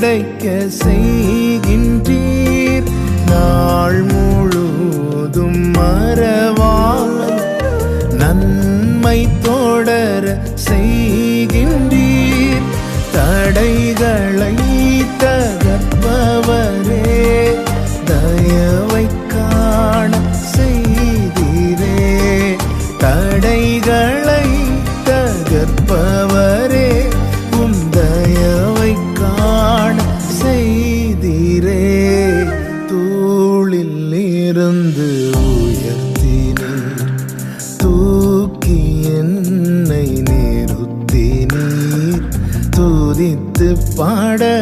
கிடைக்க செய்கின்றீர். நாள் முழுதும் மறவாமல் நன்மை தொடர செய்கின்றீர். தடைகளை தகர்ப்பவரே, தயவை காண செய்தீரே. தடைகளை தகர்ப்பவரே, உம் தயவை காண செய்தீரே. தூளில் இருந்து உயர்த்தினீர், தூக்கி என்னை நிறுத்தினீர். துதித்து பாட